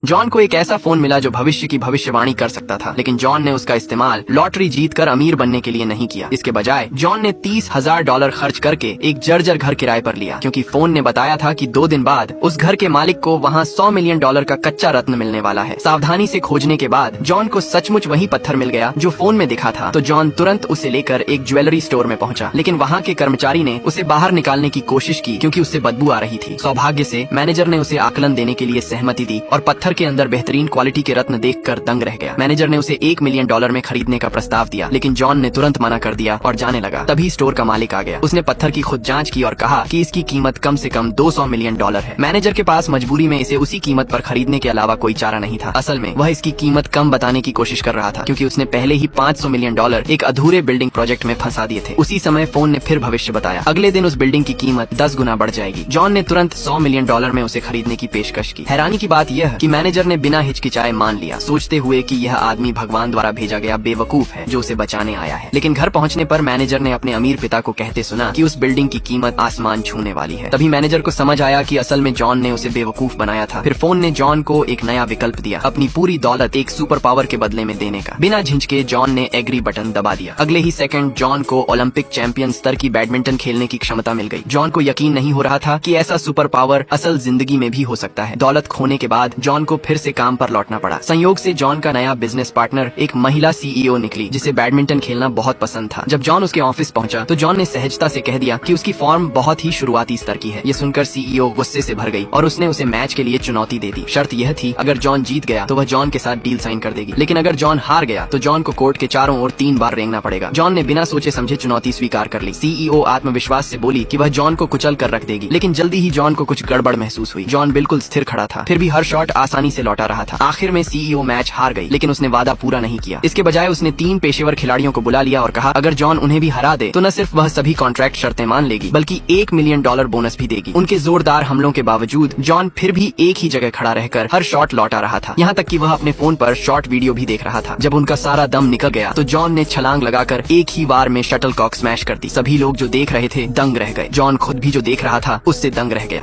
John को एक ऐसा फोन मिला जो भविष्य की भविष्यवाणी कर सकता था, लेकिन जॉन ने उसका इस्तेमाल लॉटरी जीतकर अमीर बनने के लिए नहीं किया। इसके बजाय जॉन ने $30,000 खर्च करके एक जर्जर घर किराए पर लिया, क्योंकि फोन ने बताया था कि 2 दिन बाद उस घर के मालिक को वहाँ $100 मिलियन का कच्चा रत्न मिलने वाला है। सावधानी से खोजने के बाद जॉन को सचमुच वही पत्थर मिल गया जो फोन में दिखा था, तो जॉन तुरंत उसे लेकर एक ज्वेलरी स्टोर में पहुंचा, लेकिन वहाँ के कर्मचारी ने उसे बाहर निकालने की कोशिश की क्योंकि उससे बदबू आ रही थी। सौभाग्य से मैनेजर ने उसे आकलन देने के लिए सहमति दी और पत्थर के अंदर बेहतरीन क्वालिटी के रत्न देखकर दंग रह गया। मैनेजर ने उसे $1 मिलियन में खरीदने का प्रस्ताव दिया, लेकिन जॉन ने तुरंत मना कर दिया और जाने लगा। तभी स्टोर का मालिक आ गया। उसने पत्थर की खुद जांच की और कहा कि इसकी कीमत कम से कम $200 मिलियन है। मैनेजर के पास मजबूरी में इसे उसी कीमत पर खरीदने के अलावा कोई चारा नहीं था। असल में वह इसकी कीमत कम बताने की कोशिश कर रहा था, क्योंकि उसने पहले ही $500 मिलियन एक अधूरे बिल्डिंग प्रोजेक्ट में फंसा दिए थे। उसी समय फोन ने फिर भविष्य बताया। अगले दिन उस बिल्डिंग की कीमत 10 गुना बढ़ जाएगी। जॉन ने तुरंत $100 मिलियन में उसे खरीदने की पेशकश की। हैरानी की बात यह कि मैनेजर ने बिना हिचकिचाए मान लिया, सोचते हुए कि यह आदमी भगवान द्वारा भेजा गया बेवकूफ है जो उसे बचाने आया है। लेकिन घर पहुंचने पर मैनेजर ने अपने अमीर पिता को कहते सुना कि उस बिल्डिंग की कीमत आसमान छूने वाली है। तभी मैनेजर को समझ आया कि असल में जॉन ने उसे बेवकूफ बनाया था। फिर फोन ने जॉन को एक नया विकल्प दिया, अपनी पूरी दौलत एक सुपर पावर के बदले में देने का। बिना झिझके जॉन ने एग्री बटन दबा दिया। अगले ही सेकंड जॉन को ओलंपिक चैंपियन स्तर की बैडमिंटन खेलने की क्षमता मिल गई। जॉन को यकीन नहीं हो रहा था कि ऐसा सुपर पावर असल जिंदगी में भी हो सकता है। दौलत खोने के बाद जॉन को फिर से काम पर लौटना पड़ा। संयोग से जॉन का नया बिजनेस पार्टनर एक महिला सीईओ निकली, जिसे बैडमिंटन खेलना बहुत पसंद था। जब जॉन उसके ऑफिस पहुंचा तो जॉन ने सहजता से कह दिया कि उसकी फॉर्म बहुत ही शुरुआती स्तर की है। ये सुनकर सीईओ गुस्से से भर गई और उसने उसे मैच के लिए चुनौती दे दी। शर्त यह थी, अगर जॉन जीत गया तो वह जॉन के साथ डील साइन कर देगी, लेकिन अगर जॉन हार गया तो जॉन को कोर्ट के चारों ओर 3 बार रेंगना पड़ेगा। जॉन ने बिना सोचे समझे चुनौती स्वीकार कर ली। सीईओ आत्मविश्वास से बोली कि वह जॉन को कुचल कर रख देगी, लेकिन जल्दी ही जॉन को कुछ गड़बड़ महसूस हुई। जॉन बिल्कुल स्थिर खड़ा था, फिर भी हर शॉट आसानी से लौटा रहा था। आखिर में सीईओ मैच हार गई, लेकिन उसने वादा पूरा नहीं किया। इसके बजाय उसने 3 पेशेवर खिलाड़ियों को बुला लिया और कहा, अगर जॉन उन्हें भी हरा दे तो न सिर्फ वह सभी कॉन्ट्रैक्ट शर्तें मान लेगी, बल्कि $1 मिलियन बोनस भी देगी। उनके जोरदार हमलों के बावजूद जॉन फिर भी एक ही जगह खड़ा रहकर हर शॉट लौटा रहा था, यहाँ तक कि वह अपने फोन पर शॉर्ट वीडियो भी देख रहा था। जब उनका सारा दम निकल गया तो जॉन ने छलांग लगाकर एक ही बार में शटलकॉक स्मैश कर दी। सभी लोग जो देख रहे थे दंग रह गए। जॉन खुद भी जो देख रहा था उससे दंग रह गया।